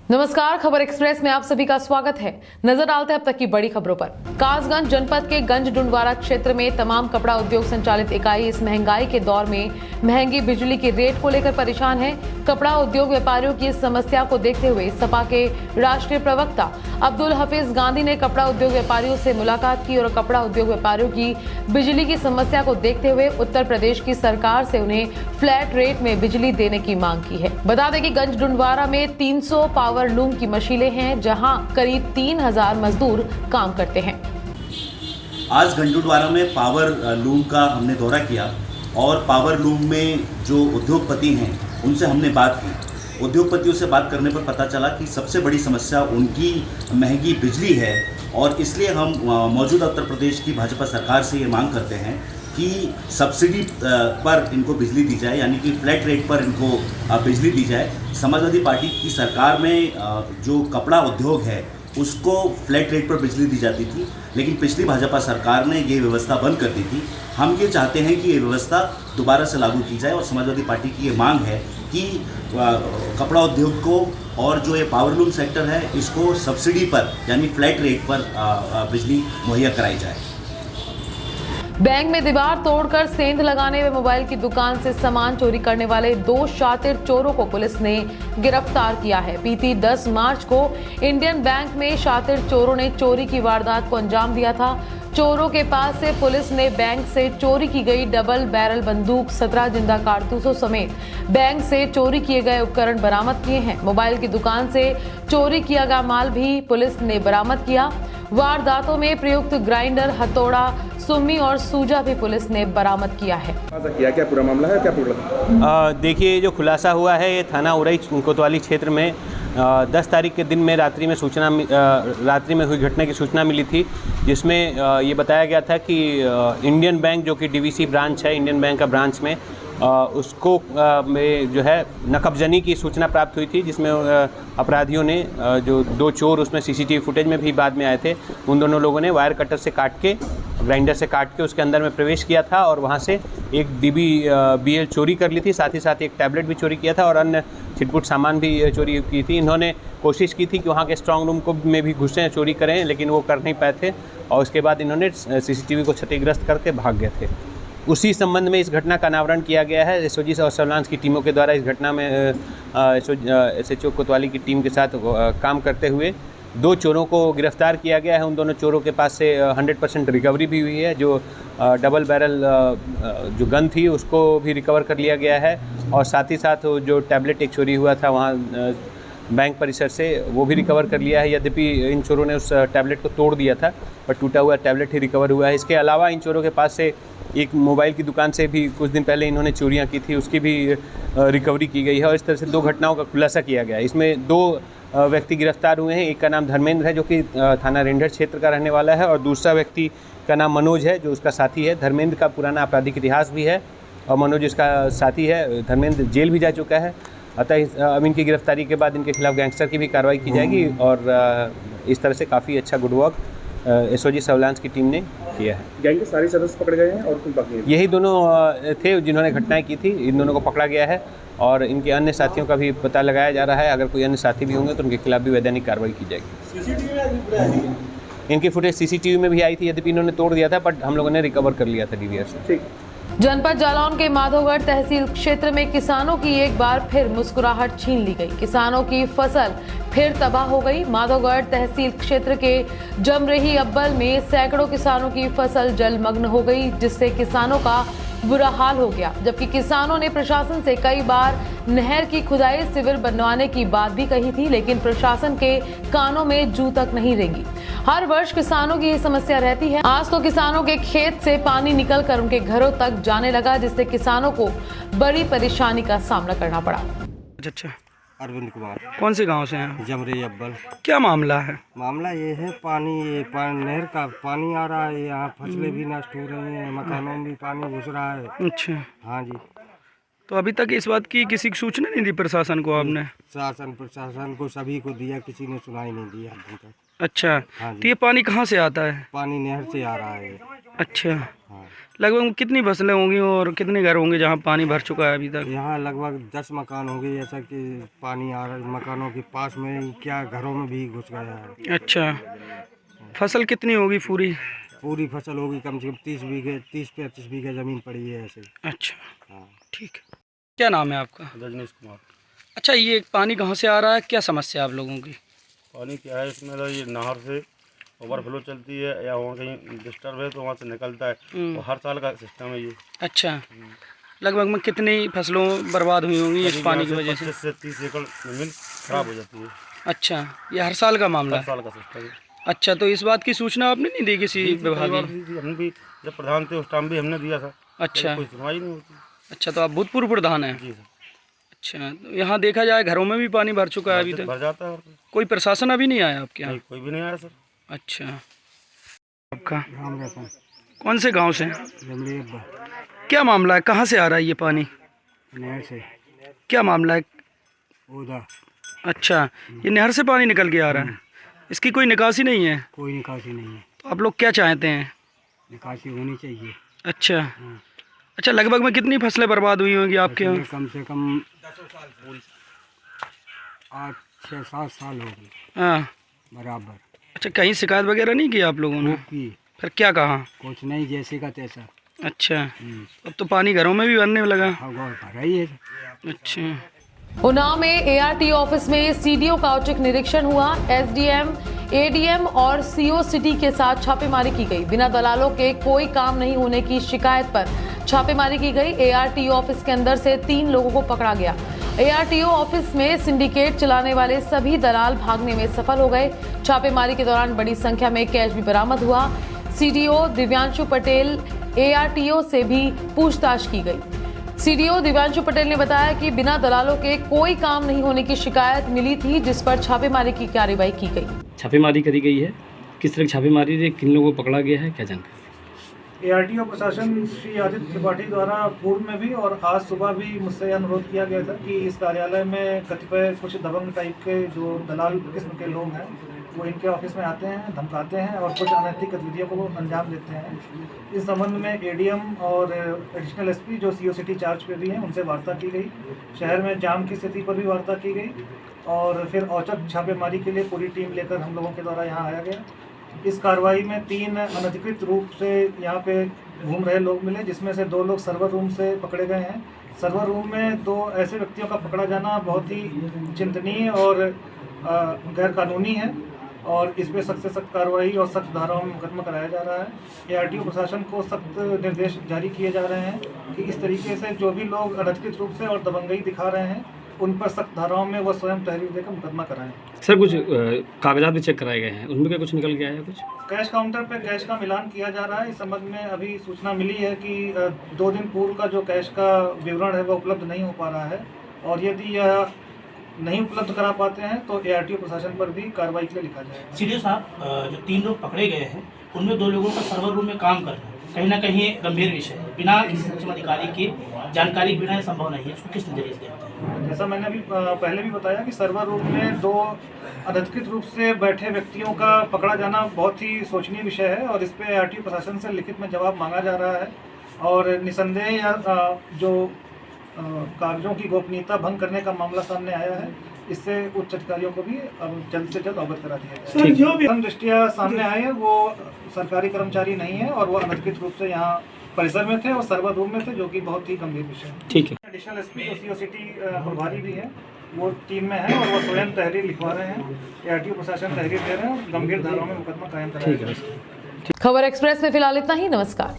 नमस्कार, खबर एक्सप्रेस में आप सभी का स्वागत है। नजर डालते हैं अब तक की बड़ी खबरों पर। कासगंज जनपद के गंज डुंडवारा क्षेत्र में तमाम कपड़ा उद्योग संचालित इकाई इस महंगाई के दौर में महंगी बिजली की रेट को लेकर परेशान है। कपड़ा उद्योग व्यापारियों की इस समस्या को देखते हुए सपा के राष्ट्रीय प्रवक्ता अब्दुल हफीज गांधी ने कपड़ा उद्योग व्यापारियों से मुलाकात की और कपड़ा उद्योग व्यापारियों की बिजली की समस्या को देखते हुए उत्तर प्रदेश की सरकार से उन्हें फ्लैट रेट में बिजली देने की मांग की है। बता दें कि गंज डुंडवारा में 300 पावर लूम की मशीनें हैं, जहां करीब 3000 मजदूर काम करते हैं। आज गंजडुंडवारा में पावर लूम का हमने दौरा किया और पावर लूम में जो उद्योगपति हैं उनसे हमने बात की। उद्योगपतियों से बात करने पर पता चला कि सबसे बड़ी समस्या उनकी महंगी बिजली है और इसलिए हम मौजूदा उत्तर प्रदेश की भाजपा सरकार से ये मांग करते हैं कि सब्सिडी पर इनको बिजली दी जाए, यानी कि फ्लैट रेट पर इनको बिजली दी जाए। समाजवादी पार्टी की सरकार में जो कपड़ा उद्योग है उसको फ्लैट रेट पर बिजली दी जाती थी, लेकिन पिछली भाजपा सरकार ने ये व्यवस्था बंद कर दी थी। हम ये चाहते हैं कि ये व्यवस्था दोबारा से लागू की जाए और समाजवादी पार्टी की ये मांग है कि कपड़ा उद्योग को और जो ये पावर लूम सेक्टर है इसको सब्सिडी पर यानी फ्लैट रेट पर बिजली मुहैया कराई जाए। बैंक में दीवार तोड़कर सेंध लगाने व मोबाइल की दुकान से सामान चोरी करने वाले 2 शातिर चोरों को पुलिस ने गिरफ्तार किया है। बीती 10 मार्च को इंडियन बैंक में शातिर चोरों ने चोरी की वारदात को अंजाम दिया था। चोरों के पास से पुलिस ने बैंक से चोरी की गई डबल बैरल बंदूक, 17 जिंदा कारतूसों समेत बैंक से चोरी किए गए उपकरण बरामद किए हैं। मोबाइल की दुकान से चोरी किया गया माल भी पुलिस ने बरामद किया। वारदातों में प्रयुक्त ग्राइंडर, हथौड़ा, सुम्मी और सूजा भी पुलिस ने बरामद किया है। क्या पूरा मामला है, क्या पूरा? देखिए, जो खुलासा हुआ है ये थाना उरई कोतवाली क्षेत्र में 10 तारीख के दिन में रात्रि में हुई घटना की सूचना मिली थी, जिसमें ये बताया गया था कि इंडियन बैंक जो कि डीवीसी ब्रांच है, इंडियन बैंक का ब्रांच में उसको में जो है नकबजनी की सूचना प्राप्त हुई थी, जिसमें अपराधियों ने जो 2 चोर उसमें सीसीटीवी फुटेज में भी बाद में आए थे, उन दोनों लोगों ने वायर कटर से काट के, ग्राइंडर से काट के उसके अंदर में प्रवेश किया था और वहाँ से एक BL चोरी कर ली थी। साथ ही साथ एक टैबलेट भी चोरी किया था और अन्य छिटपुट सामान भी चोरी की थी। इन्होंने कोशिश की थी कि वहाँ के स्ट्रांग रूम को में भी घुसें, चोरी करें, लेकिन वो कर नहीं पाए थे और उसके बाद इन्होंने CCTV को क्षतिग्रस्त करके भाग गए थे। उसी संबंध में इस घटना का अनावरण किया गया है। SOG और सर्विलांस की टीमों के द्वारा इस घटना में SHO कोतवाली की टीम के साथ काम करते हुए 2 चोरों को गिरफ्तार किया गया है। उन दोनों चोरों के पास से 100% रिकवरी भी हुई है। जो डबल बैरल जो गन थी उसको भी रिकवर कर लिया गया है और साथ ही साथ जो टैबलेट एक चोरी हुआ था वहाँ बैंक परिसर से, वो भी रिकवर कर लिया है। यद्यपि इन चोरों ने उस टैबलेट को तोड़ दिया था, पर टूटा हुआ टैबलेट ही रिकवर हुआ है। इसके अलावा इन चोरों के पास से एक मोबाइल की दुकान से भी कुछ दिन पहले इन्होंने चोरियां की थी, उसकी भी रिकवरी की गई है और इस तरह से 2 घटनाओं का खुलासा किया गया है। इसमें 2 व्यक्ति गिरफ्तार हुए हैं। एक का नाम धर्मेंद्र है जो कि थाना रेंडर क्षेत्र का रहने वाला है और दूसरा व्यक्ति का नाम मनोज है जो उसका साथी है। धर्मेंद्र का पुराना आपराधिक इतिहास भी है और मनोज इसका साथी है। धर्मेंद्र जेल भी जा चुका है। अतः अब इनकी गिरफ्तारी के बाद इनके खिलाफ गैंगस्टर की भी कार्रवाई की जाएगी और इस तरह से काफ़ी अच्छा गुड वर्क SOG सर्विलांस की टीम ने किया है। गैंग के सारे सदस्य पकड़े गए हैं और कुछ बाकी है? यही दोनों थे जिन्होंने घटनाएं की थी। इन दोनों को पकड़ा गया है और इनके अन्य साथियों का भी पता लगाया जा रहा है। अगर कोई अन्य साथी भी होंगे तो उनके खिलाफ भी वैधानिक कार्रवाई की जाएगी। इनकी फुटेज CCTV में भी आई थी, यद्यपि इन्होंने तोड़ दिया था, बट हम लोगों ने रिकवर कर लिया था DVR से। ठीक। जनपद जालौन के माधोगढ़ तहसील क्षेत्र में किसानों की एक बार फिर मुस्कुराहट छीन ली गई। किसानों की फसल फिर तबाह हो गई। माधोगढ़ तहसील क्षेत्र के जमरेही अब्बल में सैकड़ों किसानों की फसल जलमग्न हो गई, जिससे किसानों का बुरा हाल हो गया। जबकि किसानों ने प्रशासन से कई बार नहर की खुदाई, सिविल बनवाने की बात भी कही थी, लेकिन प्रशासन के कानों में जू तक नहीं रेंगी। हर वर्ष किसानों की ये समस्या रहती है। आज तो किसानों के खेत से पानी निकलकर उनके घरों तक जाने लगा, जिससे किसानों को बड़ी परेशानी का सामना करना पड़ा। अच्छा, अरविंद कुमार। कौन से गांव से हैं? जमरे अब्बल। क्या मामला है? मामला ये है नहर का पानी आ रहा है, यहाँ फसलें भी नष्ट हो रही हैं, मकानों में भी पानी घुस रहा है। अच्छा, हाँ जी। तो अभी तक इस बात की किसी की सूचना नहीं दी प्रशासन को आपने? प्रशासन को सभी को दिया, किसी ने सुनाई नहीं दिया अभी तक। अच्छा, हाँ जी। तो ये पानी कहाँ से आता है? पानी नहर से आ रहा है। अच्छा, हाँ, लगभग कितनी फसलें होंगी और कितने घर होंगे जहाँ पानी भर चुका है अभी तक? यहाँ लगभग 10 मकान होंगे, जैसा कि पानी आ रहा है मकानों के पास में ही, क्या घरों में भी घुस गया है। अच्छा, फसल कितनी होगी पूरी? पूरी फसल होगी कम से कम 30-35 बीघे ज़मीन पड़ी है ऐसे। अच्छा, हाँ, ठीक है। क्या नाम है आपका? रजनीश कुमार। अच्छा, ये पानी कहाँ से आ रहा है, क्या समस्या है आप लोगों की? पानी क्या है इसमें, तो ये नहर से ओवरफ्लो चलती है या वहाँ कहीं डिस्टर्ब है तो वहाँ से निकलता है, तो हर साल का सिस्टम है ये। अच्छा, लगभग में कितनी फसलों बर्बाद हुई होंगी इस पानी की वजह से? 25 से 30 एकड़ ज़मीन खराब हो जाती है। अच्छा, ये हर साल का मामला हर है? साल का सिस्टम है। अच्छा, तो इस बात की सूचना आपने नहीं दी किसी विभाग कई बार में? दी थी, हमने भी जब प्रधान थे उस टाइम भी हमने दिया था। अच्छा, कोई सुनवाई नहीं होती। अच्छा, तो आप भूतपूर्व प्रधान हैं? जी सर, अच्छा, तो यहाँ देखा जाए घरों में भी पानी भर चुका है अभी तक? भर जाता है। और कोई प्रशासन अभी नहीं आया आपके यहाँ? नहीं, कोई भी नहीं आया सर। अच्छा, आपका राम रतन कौन से गांव से? जमरी अब्बा, क्या मामला है, कहाँ से आ रहा है ये पानी? नहर से क्या मामला है? उदा अच्छा, ये नहर से पानी निकल के आ रहा है, इसकी कोई निकासी नहीं है? कोई निकासी नहीं है, तो आप लोग क्या चाहते हैं? निकासी होनी चाहिए। अच्छा, अच्छा, लगभग में कितनी फसलें बर्बाद हुई होंगी आपके यहाँ? कम से कम 8-6-7 साल हो गए हाँ, बराबर। अच्छा, कहीं शिकायत वगैरह नहीं की आप लोगों ने? की फिर क्या कहा? कुछ नहीं, जैसे का तैसा। अच्छा, अब तो पानी घरों में भी भरने लगा? हवा भरा ही है। अच्छा, उन्नाव में एआरटी ऑफिस में सीडीओ का औचक निरीक्षण हुआ। एसडीएम, एडीएम और सीओ सिटी के साथ छापेमारी की गई। बिना दलालों के कोई काम नहीं होने की शिकायत पर छापेमारी की गई। एआरटीओ ऑफिस के अंदर से 3 लोगों को पकड़ा गया। एआरटीओ ऑफिस में सिंडिकेट चलाने वाले सभी दलाल भागने में सफल हो गए। छापेमारी के दौरान बड़ी संख्या में कैश भी बरामद हुआ। सीडीओ दिव्यांशु पटेल, एआरटीओ से भी पूछताछ की गई। सीडीओ दिव्यांशु पटेल ने बताया कि बिना दलालों के कोई काम नहीं होने की शिकायत मिली थी, जिस पर छापेमारी की कार्रवाई की गई। छापेमारी करी गई है। किस तरह की छापेमारी रही, किन लोगों को पकड़ा गया है, क्या जानकारी? एआरटीओ प्रशासन श्री आदित्य त्रिपाठी द्वारा पूर्व में भी और आज सुबह भी मुझसे अनुरोध किया गया था कि इस कार्यालय में कतिपय कुछ दबंग टाइप के जो दलाल किस्म के लोग हैं वो इनके ऑफिस में आते हैं, धमकाते हैं और कुछ अनैतिक गतिविधियों को वो अंजाम देते हैं। इस संबंध में एडीएम और एडिशनल एसपी जो सीओ सिटी चार्ज पे भी हैं उनसे वार्ता की गई। शहर में जाम की स्थिति पर भी वार्ता की गई और फिर औचक छापेमारी के लिए पूरी टीम लेकर हम लोगों के द्वारा यहाँ आया गया। इस कार्रवाई में 3 अनधिकृत रूप से यहाँ पे घूम रहे लोग मिले, जिसमें से 2 लोग सर्वर रूम से पकड़े गए हैं। सर्वर रूम में 2 ऐसे व्यक्तियों का पकड़ा जाना बहुत ही चिंतनीय और गैर कानूनी है और इस पर सख्त से सख्त कार्रवाई और सख्त धाराओं में मुकदमा कराया जा रहा है। एआरटीओ प्रशासन को सख्त निर्देश जारी किए जा रहे हैं कि इस तरीके से जो भी लोग अनधिकृत रूप से और दबंगई दिखा रहे हैं उन पर सख्त धाराओं में वो स्वयं तहरीर देकर मुकदमा कराएं। सर, कुछ कागजात भी चेक कराए गए हैं, उनमें क्या कुछ निकल के आया है? कुछ कैश काउंटर पे कैश का मिलान किया जा रहा है। इस संबंध में अभी सूचना मिली है कि 2 दिन पूर्व का जो कैश का विवरण है वो उपलब्ध नहीं हो पा रहा है और यदि यह नहीं उपलब्ध करा पाते हैं तो एआरटीओ प्रशासन पर भी कार्रवाई के लिए लिखा जाएगा। सीडीओ साहब, जो 3 लोग पकड़े गए हैं उनमें 2 लोगों का सर्वर रूम में काम करना कहीं ना कहीं गंभीर विषय है, बिना किसी सक्षम अधिकारी की जानकारी बिना संभव नहीं है, इसको किस नजरिए से देखते हैं? जैसा मैंने अभी पहले भी बताया कि सर्वर रूम में 2 अनधिकृत रूप से बैठे व्यक्तियों का पकड़ा जाना बहुत ही शोचनीय विषय है और इस पर एआरटीओ प्रशासन से लिखित में जवाब मांगा जा रहा है और निसंदेह या जो कागजों की गोपनीयता भंग करने का मामला सामने आया है, इससे उच्च अधिकारियों को भी अब जल्द से जल्द अवगत करा दिया जाए। जो भी दृष्टिया सामने आए हैं वो सरकारी कर्मचारी नहीं है और वो अनधिकृत रूप से यहाँ परिसर में थे और सर्वर रूम में थे, जो कि बहुत ही गंभीर विषय है। ठीक है। एडिशनल एसपी सीओ सिटी प्रभारी भी है, वो टीम में है और वो स्वयं तहरीर लिखवा रहे हैं। एआरटीओ प्रशासन तहरीर दे रहे हैं और गंभीर धाराओं में मुकदमा कायम करा रहे हैं। खबर एक्सप्रेस में फिलहाल इतना ही। नमस्कार।